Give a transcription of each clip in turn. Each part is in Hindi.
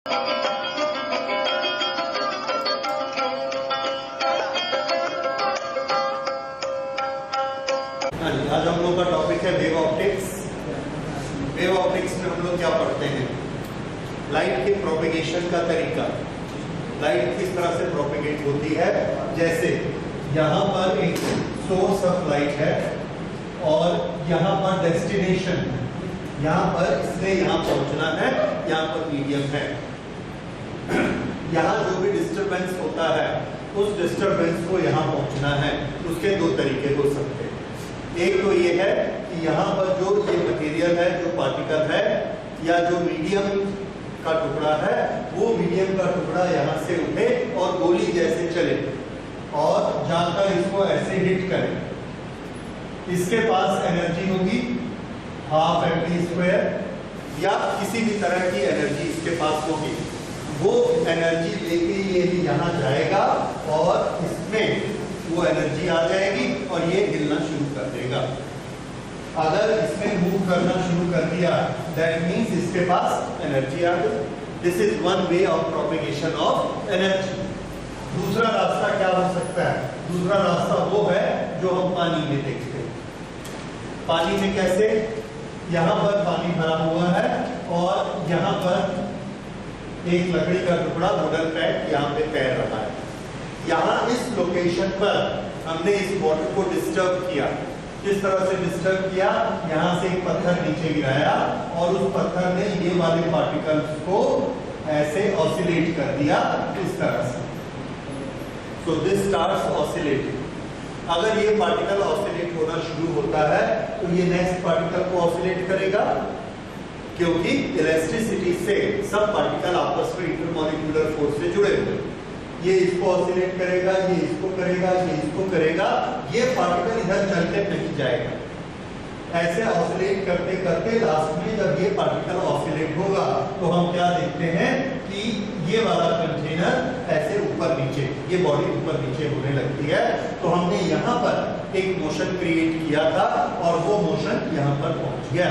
आज हम लोग का टॉपिक है वेव ऑप्टिक्स। वेव ऑप्टिक्स में हम लोग क्या पढ़ते हैं? लाइट के प्रोपेगेशन का तरीका, लाइट किस तरह से प्रोपेगेट होती है। जैसे यहाँ पर एक सोर्स ऑफ लाइट है और यहाँ पर डेस्टिनेशन, यहाँ पर इसने यहाँ पहुँचना है, यहाँ पर मीडियम है। यहाँ जो भी डिस्टरबेंस होता है उस डिस्टरबेंस को यहाँ पहुँचना है। उसके दो तरीके हो सकते हैं। एक तो ये है कि यहाँ पर जो ये मटेरियल है, जो पार्टिकल है या जो मीडियम का टुकड़ा है, वो मीडियम का टुकड़ा यहाँ से उठे और गोली जैसे चले और जाकर इसको ऐसे हिट करे। इसके पास एनर्जी होगी हाफ mv² या किसी भी तरह की एनर्जी इसके पास होगी। वो एनर्जी लेके ये यहाँ जाएगा और इसमें वो एनर्जी आ जाएगी और ये हिलना शुरू कर देगा। अगर इसने मूव करना शुरू कर दिया, दैट मीन्स इसके पास एनर्जी आ गई। This is one way of propagation of energy. दूसरा रास्ता क्या हो सकता है? दूसरा रास्ता वो है जो हम पानी में देखते हैं। पानी में कैसे? यहाँ पर पानी भरा हुआ है और यहाँ पर एक लकड़ी का टुकड़ा, वुडन पैड यहाँ पे तैर रहा है। यहाँ इस लोकेशन पर हमने इस वाटर को डिस्टर्ब किया। किस तरह से डिस्टर्ब किया? यहाँ से एक पत्थर नीचे गिराया और उस पत्थर ने ये वाले पार्टिकल्स को ऐसे ऑसिलेट कर दिया इस तरह से। So this starts oscillating. अगर ये पार्टिकल ऑसिलेट होना शुरू होता है तो ये नेक्स्ट पार्टिकल को ऑसिलेट करेगा, क्योंकि इलेक्ट्रिसिटी से सब पार्टिकल आपस में इंटरमॉलिक्यूलर फोर्स से जुड़े हुए। ये इसको ऑसिलेट करेगा, ये इसको करेगा, ये इसको करेगा। ये पार्टिकल इधर चलते नहीं जाएगा। ऐसे ऑसिलेट करते करते लास्ट में जब ये पार्टिकल ऑसिलेट होगा तो हम क्या देखते हैं कि ये वाला कंटेनर ऐसे ऊपर नीचे, ये बॉडी ऊपर नीचे होने लगती है। तो हमने यहाँ पर एक मोशन क्रिएट किया था और वो मोशन यहाँ पर पहुंच गया।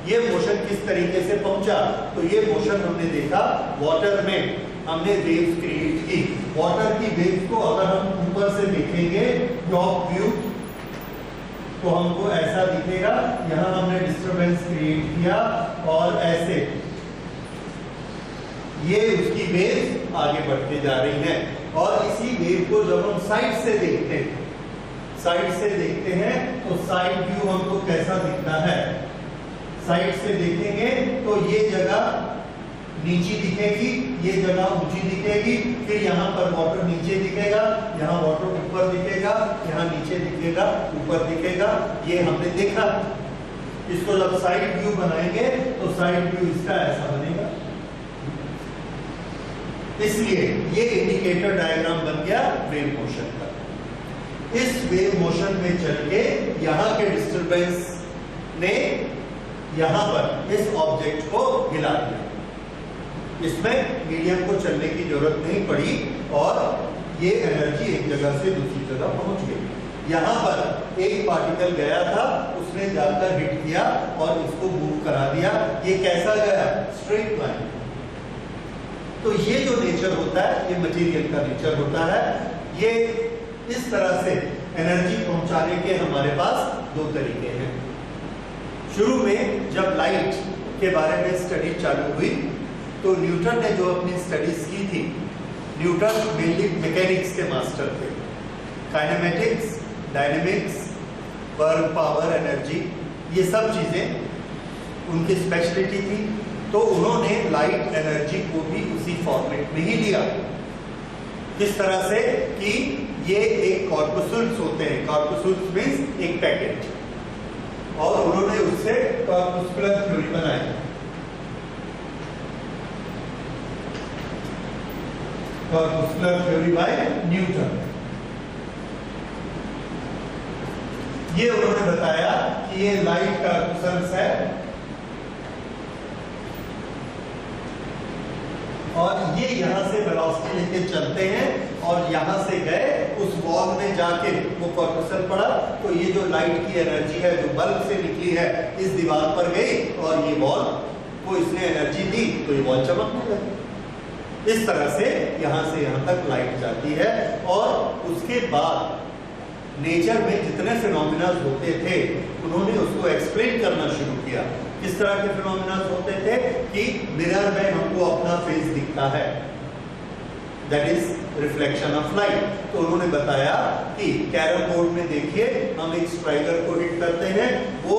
ये मोशन किस तरीके से पहुंचा? तो ये मोशन हमने देखा वाटर में, हमने वेव्स क्रिएट की। वाटर की वेव्स को अगर हम ऊपर से देखेंगे टॉप व्यू तो हमको ऐसा दिखेगा। यहाँ हमने डिस्टरबेंस क्रिएट किया और ऐसे ये उसकी वेव्स आगे बढ़ते जा रही हैं। और इसी वेव को जब हम साइड से देखते हैं, साइड से देखते हैं तो साइड व्यू हमको कैसा दिखता है? साइड से देखेंगे तो ये जगह नीची दिखेगी, ये जगह ऊंची दिखेगी। फिर यहाँ पर वाटर नीचे दिखेगा, यहाँ वाटर ऊपर दिखेगा, यहाँ नीचे दिखेगा, ऊपर दिखेगा। ये हमने देखा। इसको जब साइड व्यू बनाएंगे तो साइड व्यू इसका ऐसा बनेगा। इसलिए ये इंडिकेटर डायग्राम बन गया वेव मोशन का। इस वेव मोशन में चल के यहाँ के डिस्टरबेंस ने यहाँ पर इस ऑब्जेक्ट को हिला दिया। इसमें मीडियम को चलने की जरूरत नहीं पड़ी और ये एनर्जी एक जगह से दूसरी जगह पहुंच गई। यहाँ पर एक पार्टिकल गया था, उसने जाकर हिट किया और इसको मूव करा दिया। ये कैसा गया? Straight line. तो ये जो नेचर होता है, ये मटेरियल का नेचर होता है। ये इस तरह से एनर्जी पहुंचाने के हमारे पास दो तरीके हैं। शुरू में जब लाइट के बारे में स्टडी चालू हुई तो न्यूटन ने जो अपनी स्टडीज की थी, न्यूटन मेनली मैकेनिक्स के मास्टर थे। Kinematics, dynamics, work, power, energy, ये सब चीजें उनकी स्पेशलिटी थी। तो उन्होंने लाइट एनर्जी को भी उसी फॉर्मेट में ही लिया। किस तरह से कि ये एक कॉर्पसूल्स होते हैं। कॉर्पसूल्स मींस एक पैकेट, और उन्होंने उससे कॉर्पस्कुलर थ्योरी बनाई। Corpuscular theory by Newton. ये उन्होंने बताया कि ये लाइट कॉर्पस्कुलर्स है और ये यहां से वेलोसिटी लेके चलते हैं और यहां से गए उस बॉल में जाके वो कॉर्पस्कुलर पड़ा। तो ये जो लाइट की एनर्जी है जो बल्ब से निकली है इस दीवार पर गई और ये बॉल को इसने एनर्जी दी तो ये बॉल चमकने लगी। इस तरह से यहाँ तक लाइट जाती है। और उसके बाद नेचर में जितने फिनोमिना होते थे उन्होंने उसको एक्सप्लेन करना शुरू किया। किस तरह के फिनोमिना होते थे कि मिरर में हमको अपना फेस दिखता है, that is reflection of light. तो उन्होंने बताया कि कैरम बोर्ड में देखिए हम एक स्ट्राइकर को हिट करते हैं, वो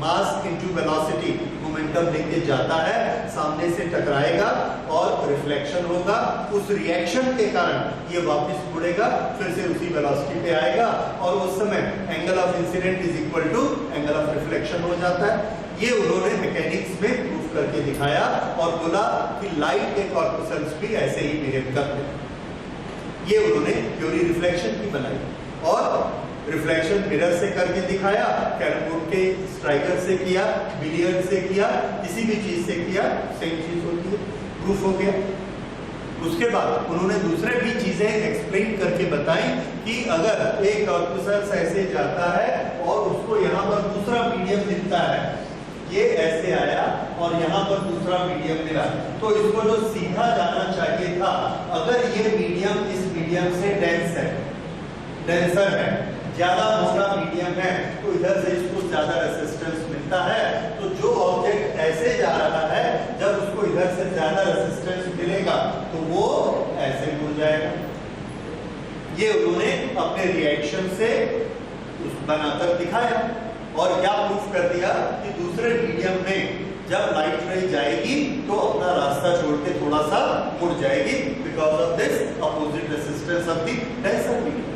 मास इनटू वेलोसिटी मोमेंटम लेके जाता है, सामने से टकराएगा और रिफ्लेक्शन होगा। उस रिएक्शन के कारण ये वापस मुड़ेगा, फिर से उसी वेलोसिटी पे आएगा और उस समय angle of incidence is equal to angle of reflection हो जाता है। ये उन्होंने मैकेनिक्स में प्रूव करके दिखाया और बोला कि लाइट के कॉर्पस्कल्स भी ऐसे ही बिहेव करते हैं। ये उन्होंने थ्योरी रिफ्लेक्शन की बनाई और रिफ्लेक्शन मिरर से करके दिखाया, कैरम बोर्ड के स्ट्राइकर से किया, बिलियर्ड से किया, किसी भी चीज से किया, सेम चीज होती है, प्रूफ हो गया। उसके बाद उन्होंने दूसरे भी चीजें एक्सप्लेन करके बताई कि अगर एक कॉर्पस्कल ऐसे जाता है और उसको यहाँ पर दूसरा मीडियम मिलता है, ये ऐसे आया और यहाँ पर दूसरा मीडियम मिला, तो इसको जो सीधा जाना चाहिए था, अगर ये मीडियम इस मीडियम से डेंसर है, ज्यादा मोटा मीडियम है, तो इधर से इसको ज्यादा रेसिस्टेंस मिलता है। तो जो ऑब्जेक्ट ऐसे जा रहा है, जब उसको इधर से ज्यादा रेसिस्टेंस मिलेगा तो वो ऐसे मुड़ जाएगा। ये उन्होंने अपने रिएक्शन से बनाकर दिखाया और क्या प्रूफ कर दिया कि दूसरे मीडियम में जब लाइट रे जाएगी तो अपना रास्ता छोड़ के थोड़ा सा मुड़ जाएगी, because of this opposite resistance of the denser medium.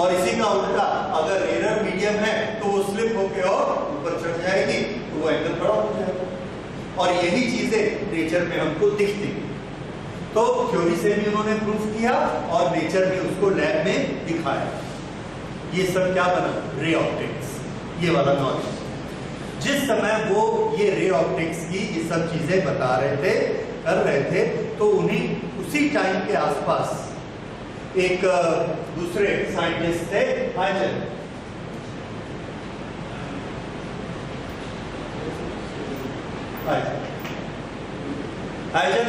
और इसी का उल्टा अगर रेयर मीडियम है तो वो स्लिप होके और ऊपर चढ़ जाएगी, तो वो एंगल बड़ा हो जाएगा। और यही चीजें नेचर में हमको दिखती हैं। तो थ्योरी से भी उन्होंने प्रूफ किया और नेचर में उसको लैब में दिखाया। ये सब क्या बना? रे ऑप्टिक्स, ये वाला नॉलेज। जिस समय वो ये रे ऑप्टिक्स की ये सब चीजें बता रहे थे, कर रहे थे, तो उन्हीं उसी टाइम के आसपास एक दूसरे साइंटिस्ट थे, हाइजन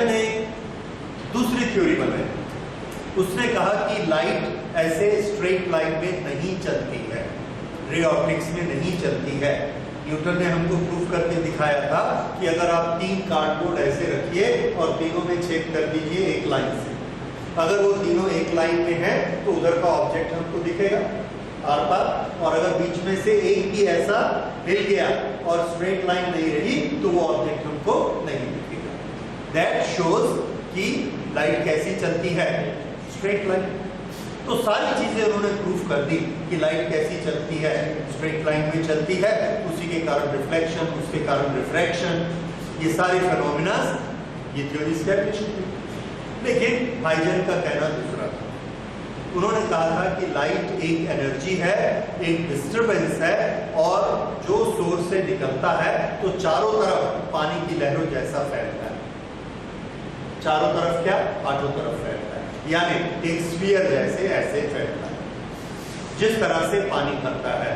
ने दूसरी थ्योरी बनाई। उसने कहा कि लाइट ऐसे स्ट्रेट लाइन में नहीं चलती है, रे ऑप्टिक्स में नहीं चलती है। न्यूटन ने हमको प्रूफ करके दिखाया था कि अगर आप 3 कार्डबोर्ड ऐसे रखिए और तीनों में छेद कर दीजिए एक लाइन से, अगर वो तीनों एक लाइन में है तो उधर का ऑब्जेक्ट हमको दिखेगा आर पार, और अगर बीच में से एक भी ऐसा हिल गया और स्ट्रेट लाइन नहीं रही तो वो ऑब्जेक्ट हमको नहीं दिखेगा। दैट शोज कि लाइट कैसी चलती है, स्ट्रेट लाइन। तो सारी चीजें उन्होंने प्रूफ कर दी कि लाइट कैसी चलती है, स्ट्रेट लाइन में चलती है, उसी के कारण रिफ्लेक्शन, उसके कारण रिफ्रैक्शन, ये सारे फिनोमिना ये थ्योरी एस्टैब्लिश की। लेकिन हाइजन का कहना दूसरा था। उन्होंने कहा था कि लाइट एक एनर्जी है, एक डिस्टरबेंस है, और जो सोर्स से निकलता है तो चारों तरफ पानी की लहरों जैसा फैलता है। चारों तरफ क्या? आठों तरफ फैलता है, यानी एक स्फीयर जैसे ऐसे फैलता है, जिस तरह से पानी करता है।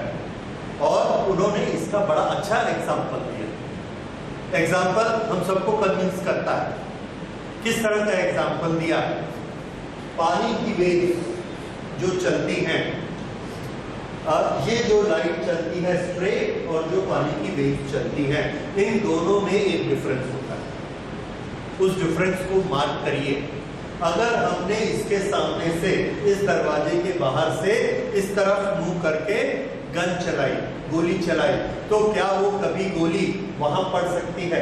और उन्होंने इसका बड़ा अच्छा एग्जाम्पल दिया। एग्जाम्पल हम सबको कन्विंस करता है। किस तरह का एग्जाम्पल दिया? पानी की वेव्स जो चलती हैं, ये जो लाइट चलती है स्ट्रेट और जो पानी की वेव्स चलती हैं, इन दोनों में एक डिफरेंस होता है। उस डिफरेंस को मार्क करिए। अगर हमने इसके सामने से, इस दरवाजे के बाहर से इस तरफ मुंह करके गन चलाई, गोली चलाई, तो क्या वो कभी गोली वहां पड़ सकती है?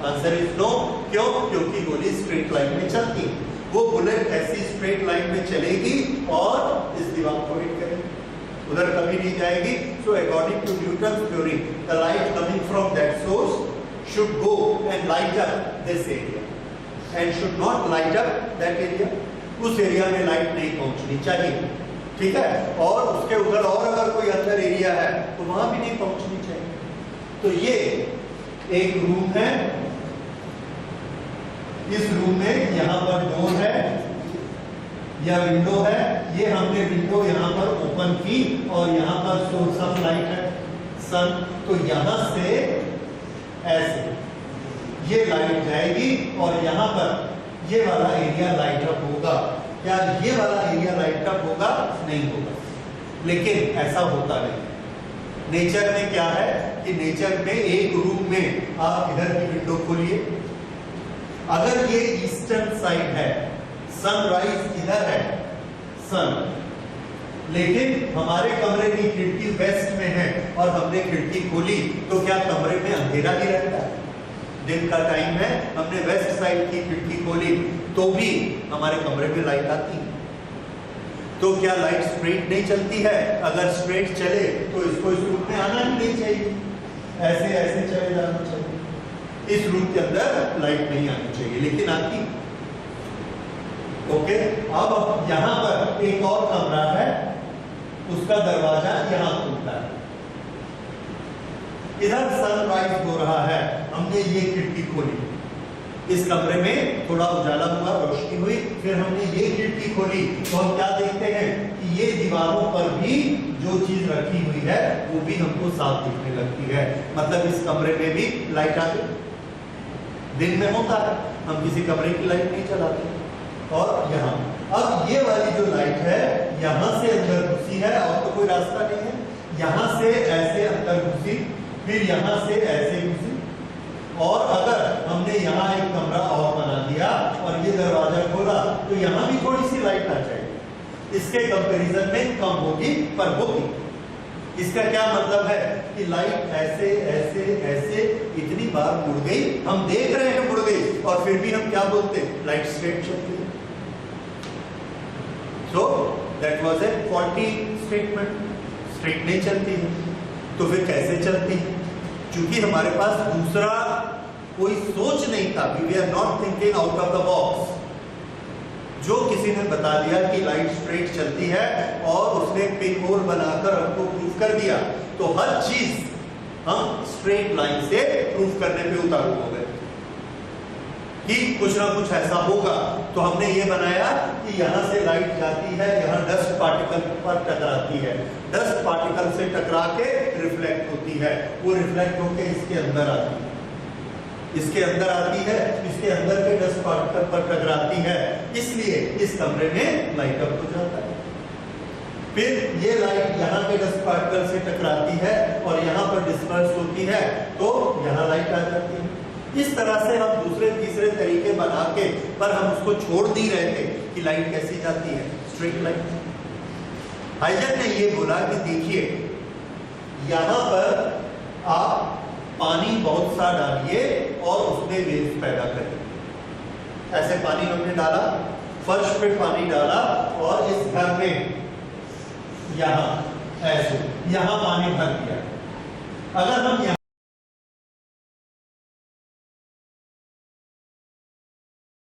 Answer is no. क्यों? क्योंकि गोली स्ट्रेट लाइन में चलती है। वो बुलेट ऐसी स्ट्रेट लाइन में चलेगी और इस दीवार को हिट करेगी, उधर कभी नहीं जाएगी। So according to Newton's theory, the light coming from that source should go and light up this area and should not light up that area. उस एरिया में लाइट नहीं पहुंचनी चाहिए, ठीक है? और उसके उधर और अगर कोई अंदर एरिया है तो वहां भी नहीं पहुंचनी चाहिए। तो ये एक रूम है, इस रूम में यहाँ पर डोर है या विंडो है, ये हमने विंडो यहाँ पर ओपन की और यहाँ पर सोर्स ऑफ लाइट है सन। तो यहाँ से ऐसे ये लाइट जाएगी और यहाँ पर ये वाला एरिया लाइट अप होगा। क्या ये वाला एरिया लाइट अप होगा? नहीं होगा। लेकिन ऐसा होता नहीं। नेचर में क्या है कि नेचर में एक रूम में आप इधर की विंडो खोलिए, अगर ये ईस्टर्न साइड है, सनराइज इधर है, सन, लेकिन हमारे कमरे की खिड़की वेस्ट में है और हमने खिड़की खोली, तो क्या कमरे में अंधेरा ही रहता है? दिन का टाइम है, हमने वेस्ट साइड की खिड़की खोली तो भी हमारे कमरे में लाइट आती है। तो क्या लाइट स्ट्रेट नहीं चलती है? अगर स्ट्रेट चले तो इसको इस रूट में आना ही नहीं चाहिए, ऐसे ऐसे चले जाना चाहिए, इस रूट के अंदर लाइट नहीं आनी चाहिए, लेकिन आती। ओके, अब यहां पर एक और कमरा है, उसका दरवाजा यहां खुलता है, इधर सनराइज हो रहा है, हमने ये खिड़की खोली, इस कमरे में थोड़ा उजाला हुआ, रोशनी हुई, फिर हमने ये खिड़की खोली तो हम क्या देखते हैं कि ये दीवारों पर भी जो चीज रखी हुई है वो भी हमको साफ दिखने लगती है। मतलब इस कमरे में भी लाइट आ गई। दिन में होता है, हम किसी कमरे की लाइट नहीं चलाते। और यहाँ अब ये वाली जो लाइट है यहाँ से अंदर घुसी है और तो कोई रास्ता नहीं है, यहाँ से ऐसे अंदर घुसी, फिर यहाँ से ऐसे घुसी, और अगर हमने यहाँ एक कमरा और बना दिया और ये दरवाजा खोला तो यहाँ भी थोड़ी सी लाइट आ जाएगी। इसके कंपैरिजन में कम होगी पर होगी। इसका क्या मतलब है कि लाइट ऐसे ऐसे ऐसे इतनी बार मुड़ गई, हम देख रहे हैं मुड़ गई, और फिर भी हम क्या बोलते हैं? लाइट स्ट्रेट चलती है। So that was a faulty statement, straight नहीं चलती है। तो फिर कैसे चलती है? क्योंकि हमारे पास दूसरा कोई सोच नहीं था, we are not thinking out of the box। जो किसी ने बता दिया कि लाइट स्ट्रेट चलती है और उसने पिन होल बनाकर हमको प्रूफ कर दिया, तो हर चीज हम स्ट्रेट लाइन से प्रूफ करने पे उतारू हो गए कि कुछ ना कुछ ऐसा होगा। तो हमने ये बनाया कि यहाँ से लाइट जाती है, यहाँ डस्ट पार्टिकल पर टकराती है, डस्ट पार्टिकल से टकरा के रिफ्लेक्ट होती है, वो रिफ्लेक्ट होके इसके अंदर आती है, इसके अंदर आती है, इसके अंदर के डस्ट पार्टिकल पर टकराती है, इसलिए इस कमरे में लाइट अप हो जाता है। फिर ये लाइट यहाँ के डस्ट पार्टिकल से टकराती है और यहाँ पर डिस्पर्स होती है, तो यहाँ लाइट आ जाती है। इस तरह से हम दूसरे तीसरे तरीके बना के, पर हम उसको छोड़ नहीं रहे थे कि लाइट कैसी जाती है? Straight light. हाइजर ने ये बोला कि देखिए यहाँ पर आप पानी बहुत सा डालिए और उसमें वेव्स पैदा करें। ऐसे पानी हमने डाला, फर्श पे पानी डाला और इस घर में यहाँ ऐसे यहाँ पानी भर दिया। अगर हम